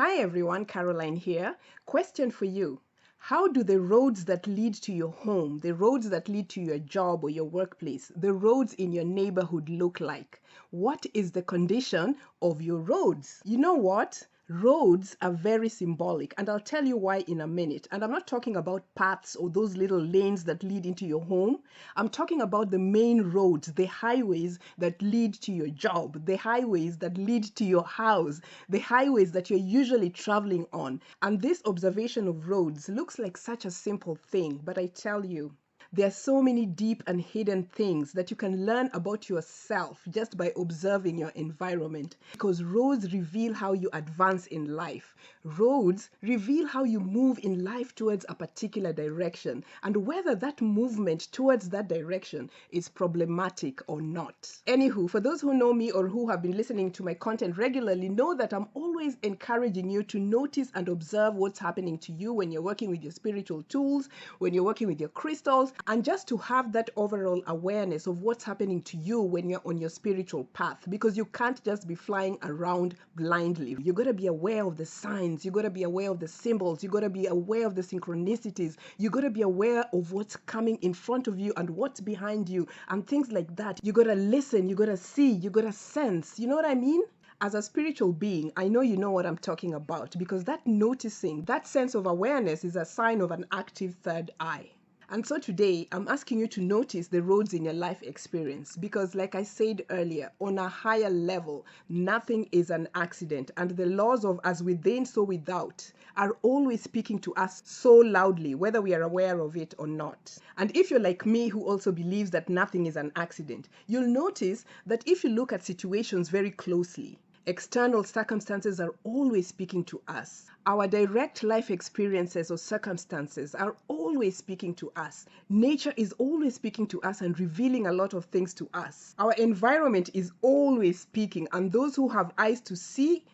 Hi everyone, Caroline here. Question for you. How do the roads that lead to your home, the roads that lead to your job or your workplace, the roads in your neighborhood look like? What is the condition of your roads? You know what? Roads are very symbolic, and I'll tell you why in a minute. And I'm not talking about paths or those little lanes that lead into your home. I'm talking about the main roads, the highways that lead to your job, the highways that lead to your house, the highways that you're usually traveling on. And this observation of roads looks like such a simple thing, but I tell you, there are so many deep and hidden things that you can learn about yourself just by observing your environment. Because roads reveal how you advance in life. Roads reveal how you move in life towards a particular direction and whether that movement towards that direction is problematic or not. Anywho, for those who know me or who have been listening to my content regularly, know that I'm always encouraging you to notice and observe what's happening to you when you're working with your spiritual tools, when you're working with your crystals, and just to have that overall awareness of what's happening to you when you're on your spiritual path, because you can't just be flying around blindly. You got to be aware of the signs, you got to be aware of the symbols, you got to be aware of the synchronicities, you got to be aware of what's coming in front of you and what's behind you and things like that. You got to listen, you got to see, you got to sense. You know what I mean? As a spiritual being, I know you know what I'm talking about, because that noticing, that sense of awareness is a sign of an active third eye. And so today, I'm asking you to notice the roads in your life experience because, like I said earlier, on a higher level, nothing is an accident. And the laws of as within, so without are always speaking to us so loudly, whether we are aware of it or not. And if you're like me, who also believes that nothing is an accident, you'll notice that if you look at situations very closely, external circumstances are always speaking to us. Our direct life experiences or circumstances are always speaking to us. Nature is always speaking to us and revealing a lot of things to us. Our environment is always speaking, and those who have eyes to see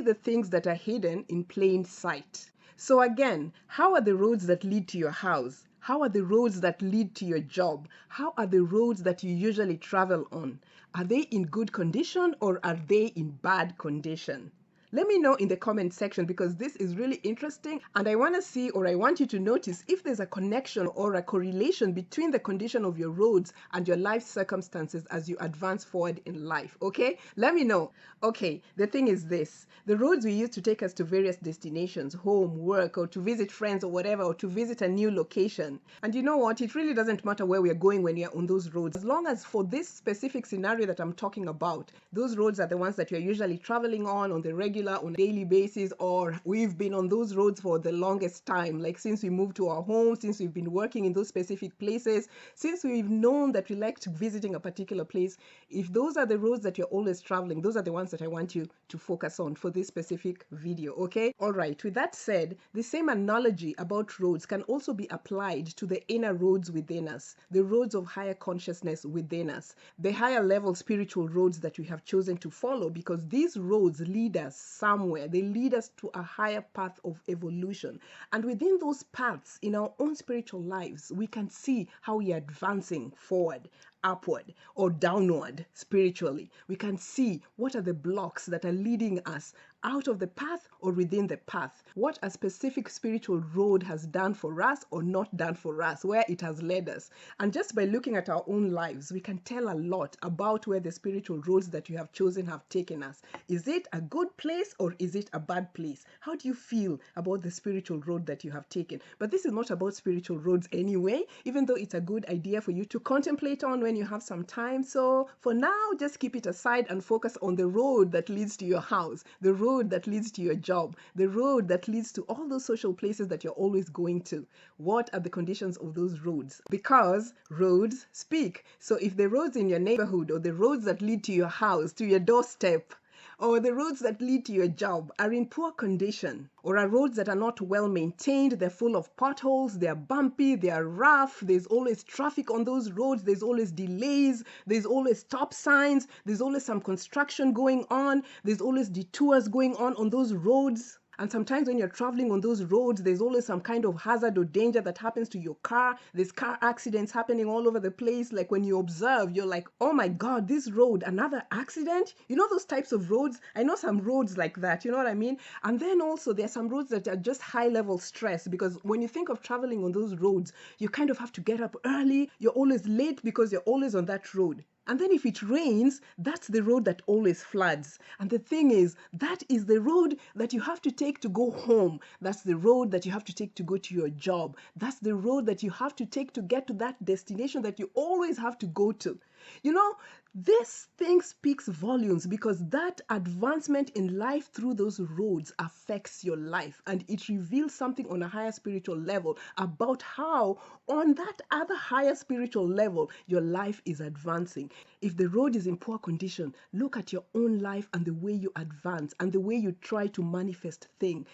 the things that are hidden in plain sight. So again, how are the roads that lead to your house? How are the roads that lead to your job? How are the roads that you usually travel on? Are they in good condition or are they in bad condition? Let me know in the comment section because this is really interesting and I want to see, or I want you to notice if there's a connection or a correlation between the condition of your roads and your life circumstances as you advance forward in life, okay? Let me know. Okay, the thing is this. The roads we use to take us to various destinations, home, work, or to visit friends or whatever, or to visit a new location. And you know what? It really doesn't matter where we are going when you're on those roads. As long as for this specific scenario that I'm talking about, those roads are the ones that you're usually traveling on the regular, on a daily basis, or we've been on those roads for the longest time, like since we moved to our home, since we've been working in those specific places, since we've known that we liked visiting a particular place. If those are the roads that you're always traveling, those are the ones that I want you to focus on for this specific video, okay? All right, with that said, the same analogy about roads can also be applied to the inner roads within us, the roads of higher consciousness within us, the higher level spiritual roads that we have chosen to follow, because these roads lead us somewhere. They lead us to a higher path of evolution. And within those paths in our own spiritual lives, we can see how we are advancing forward, upward, or downward spiritually. We can see what are the blocks that are leading us out of the path or within the path. What a specific spiritual road has done for us or not done for us, where it has led us. And just by looking at our own lives, we can tell a lot about where the spiritual roads that you have chosen have taken us. Is it a good place or is it a bad place? How do you feel about the spiritual road that you have taken? But this is not about spiritual roads anyway, even though it's a good idea for you to contemplate on when you have some time. So for now, just keep it aside and focus on the road that leads to your house, the road that leads to your job, the road that leads to all those social places that you're always going to. What are the conditions of those roads? Because roads speak. So if the roads in your neighborhood or the roads that lead to your house, to your doorstep, or the roads that lead to your job are in poor condition, or are roads that are not well maintained, they're full of potholes, they're bumpy, they're rough, there's always traffic on those roads, there's always delays, there's always stop signs, there's always some construction going on, there's always detours going on those roads. And sometimes when you're traveling on those roads, there's always some kind of hazard or danger that happens to your car. There's car accidents happening all over the place. Like when you observe, you're like, oh my God, this road, another accident? You know those types of roads? I know some roads like that, you know what I mean? And then also there are some roads that are just high level stress, because when you think of traveling on those roads, you kind of have to get up early. You're always late because you're always on that road. And then if it rains, that's the road that always floods. And the thing is, that is the road that you have to take to go home. That's the road that you have to take to go to your job. That's the road that you have to take to get to that destination that you always have to go to. You know, this thing speaks volumes, because that advancement in life through those roads affects your life, and it reveals something on a higher spiritual level about how, on that other higher spiritual level, your life is advancing. If the road is in poor condition, look at your own life and the way you advance and the way you try to manifest things.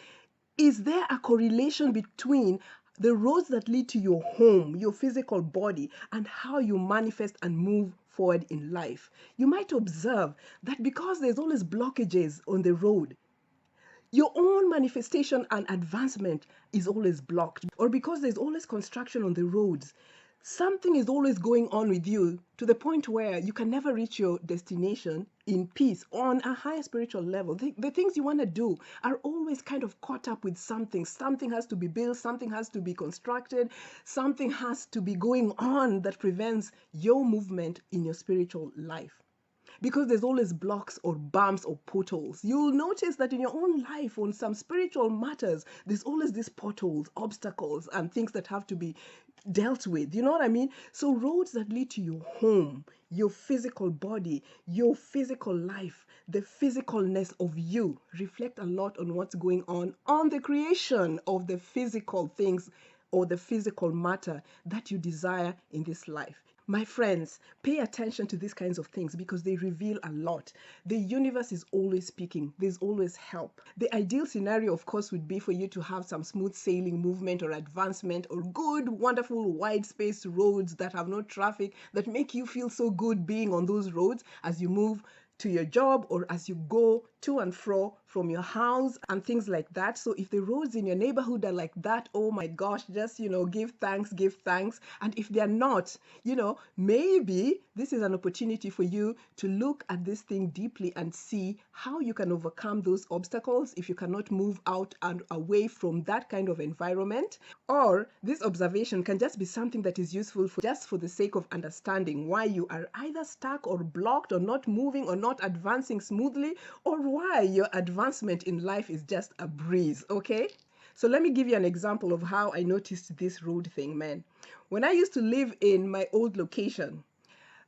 Is there a correlation between the roads that lead to your home, your physical body, and how you manifest and move forward in life? You might observe that because there's always blockages on the road, your own manifestation and advancement is always blocked. Or because there's always construction on the roads, something is always going on with you, to the point where you can never reach your destination in peace on a higher spiritual level. The things you want to do are always kind of caught up with something. Something has to be built, something has to be constructed, something has to be going on that prevents your movement in your spiritual life, because there's always blocks or bumps or potholes. You'll notice that in your own life, on some spiritual matters, there's always these potholes, obstacles, and things that have to be dealt with. You know what I mean? So roads that lead to your home, your physical body, your physical life, the physicalness of you reflect a lot on what's going on the creation of the physical things or the physical matter that you desire in this life. My friends, pay attention to these kinds of things, because they reveal a lot. The universe is always speaking. There's always help. The ideal scenario, of course, would be for you to have some smooth sailing movement or advancement, or good, wonderful, wide space roads that have no traffic, that make you feel so good being on those roads as you move to your job or as you go to and fro from your house and things like that. So if the roads in your neighborhood are like that, oh my gosh, just, give thanks, give thanks. And if they're not, maybe this is an opportunity for you to look at this thing deeply and see how you can overcome those obstacles if you cannot move out and away from that kind of environment. Or this observation can just be something that is useful just for the sake of understanding why you are either stuck or blocked or not moving or not advancing smoothly, or why your advancement in life is just a breeze, okay? So let me give you an example of how I noticed this road thing, man. When I used to live in my old location,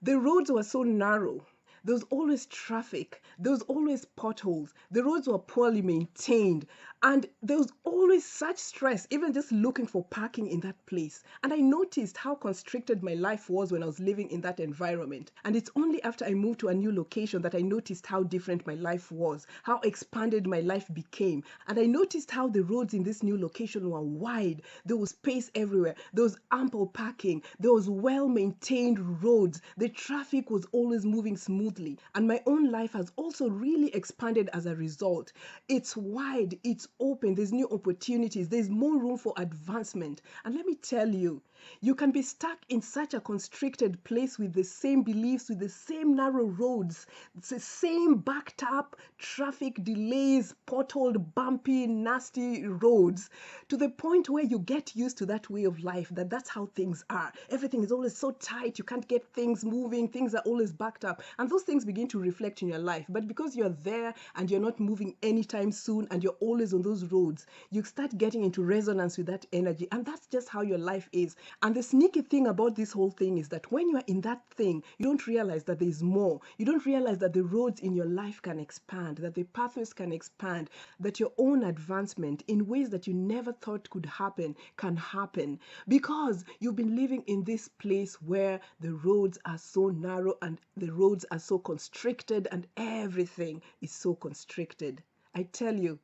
the roads were so narrow. There was always traffic. There was always potholes. The roads were poorly maintained. And there was always such stress, even just looking for parking in that place. And I noticed how constricted my life was when I was living in that environment. And it's only after I moved to a new location that I noticed how different my life was, how expanded my life became. And I noticed how the roads in this new location were wide. There was space everywhere. There was ample parking. There was well-maintained roads. The traffic was always moving smoothly. And my own life has also really expanded as a result. It's wide. It's open. There's new opportunities. There's more room for advancement. And let me tell you, you can be stuck in such a constricted place with the same beliefs, with the same narrow roads, the same backed up traffic delays, potholed, bumpy, nasty roads, to the point where you get used to that way of life, that's how things are. Everything is always so tight. You can't get things moving. Things are always backed up. And those things begin to reflect in your life. But because you're there and you're not moving anytime soon and you're always on those roads, you start getting into resonance with that energy. And that's just how your life is. And the sneaky thing about this whole thing is that when you are in that thing, you don't realize that there's more. You don't realize that the roads in your life can expand, that the pathways can expand, that your own advancement in ways that you never thought could happen can happen, because you've been living in this place where the roads are so narrow and the roads are so constricted and everything is so constricted. I tell you,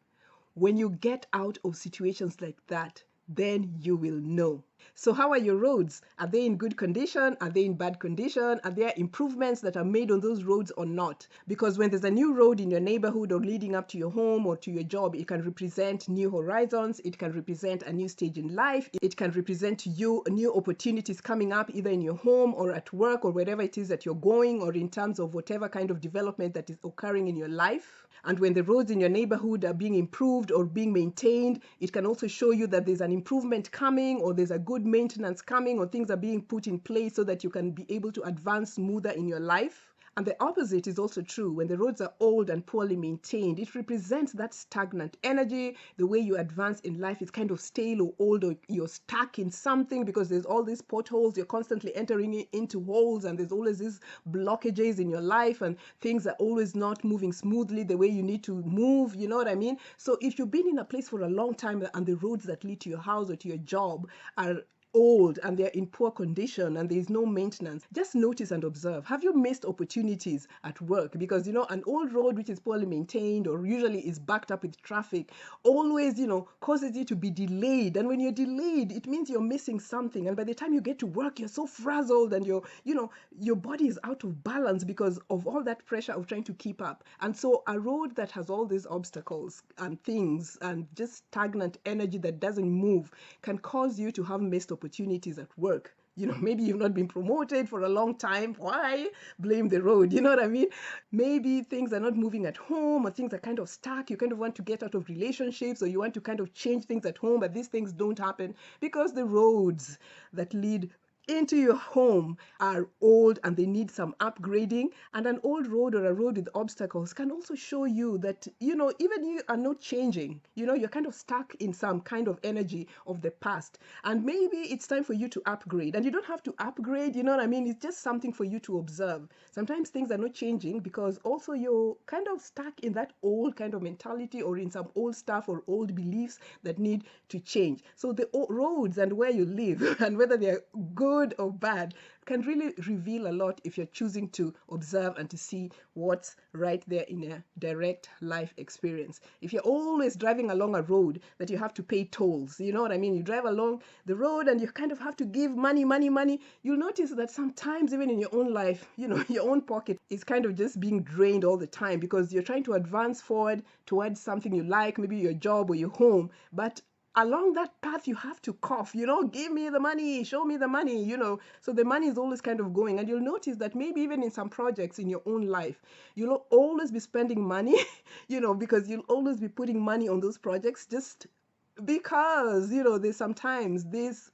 when you get out of situations like that, then you will know. So how are your roads? Are they in good condition? Are they in bad condition? Are there improvements that are made on those roads or not? Because when there's a new road in your neighborhood or leading up to your home or to your job, it can represent new horizons. It can represent a new stage in life. It can represent to you new opportunities coming up either in your home or at work or wherever it is that you're going, or in terms of whatever kind of development that is occurring in your life. And when the roads in your neighborhood are being improved or being maintained, it can also show you that there's an improvement coming, or there's a good maintenance coming, or things are being put in place so that you can be able to advance smoother in your life. And the opposite is also true. When the roads are old and poorly maintained, it represents that stagnant energy. The way you advance in life is kind of stale or old, or you're stuck in something because there's all these potholes. You're constantly entering into holes, and there's always these blockages in your life, and things are always not moving smoothly the way you need to move. You know what I mean? So if you've been in a place for a long time and the roads that lead to your house or to your job are old and they're in poor condition and there's no maintenance, just notice and observe. Have you missed opportunities at work? Because an old road which is poorly maintained or usually is backed up with traffic always causes you to be delayed. And when you're delayed, it means you're missing something, and by the time you get to work, you're so frazzled and your body is out of balance because of all that pressure of trying to keep up. And so a road that has all these obstacles and things and just stagnant energy that doesn't move can cause you to have missed opportunities at work. Maybe you've not been promoted for a long time. Why? Blame the road. You know what I mean? Maybe things are not moving at home, or things are kind of stuck. You kind of want to get out of relationships, or you want to kind of change things at home, but these things don't happen because the roads that lead into your home are old and they need some upgrading. And an old road or a road with obstacles can also show you that even you are not changing. You're kind of stuck in some kind of energy of the past, and maybe it's time for you to upgrade. And you don't have to upgrade, you know what I mean? It's just something for you to observe. Sometimes things are not changing because also you're kind of stuck in that old kind of mentality, or in some old stuff or old beliefs that need to change. So the roads and where you live and whether they're good or bad can really reveal a lot if you're choosing to observe and to see what's right there in a direct life experience. If you're always driving along a road that you have to pay tolls, you know what I mean? You drive along the road and you kind of have to give money. You'll notice that sometimes even in your own life, your own pocket is kind of just being drained all the time because you're trying to advance forward towards something you like, maybe your job or your home, but along that path you have to cough, give me the money, show me the money, so the money is always kind of going. And you'll notice that maybe even in some projects in your own life, you'll always be spending money because you'll always be putting money on those projects just because there's sometimes this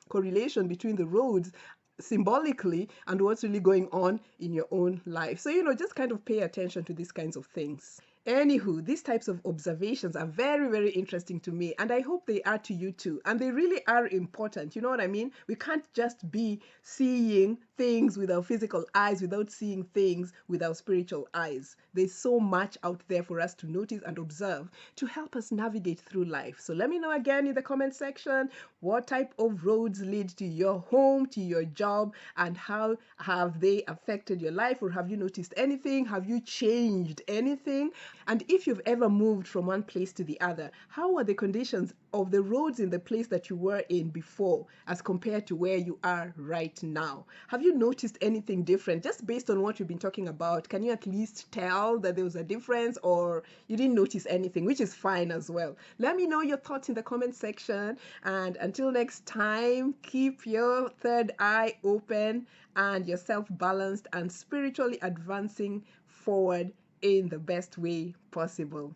correlation between the roads symbolically and what's really going on in your own life. So just kind of pay attention to these kinds of things. Anywho, these types of observations are very, very interesting to me, and I hope they are to you too. And they really are important. You know what I mean? We can't just be seeing things with our physical eyes without seeing things with our spiritual eyes. There's so much out there for us to notice and observe to help us navigate through life. So let me know again in the comment section, what type of roads lead to your home, to your job, and how have they affected your life? Or have you noticed anything? Have you changed anything? And if you've ever moved from one place to the other, how are the conditions of the roads in the place that you were in before as compared to where you are right now? Have you noticed anything different? Just based on what we've been talking about, can you at least tell that there was a difference, or you didn't notice anything, which is fine as well? Let me know your thoughts in the comment section. And until next time, keep your third eye open and yourself balanced and spiritually advancing forward in the best way possible.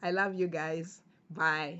I love you guys. Bye.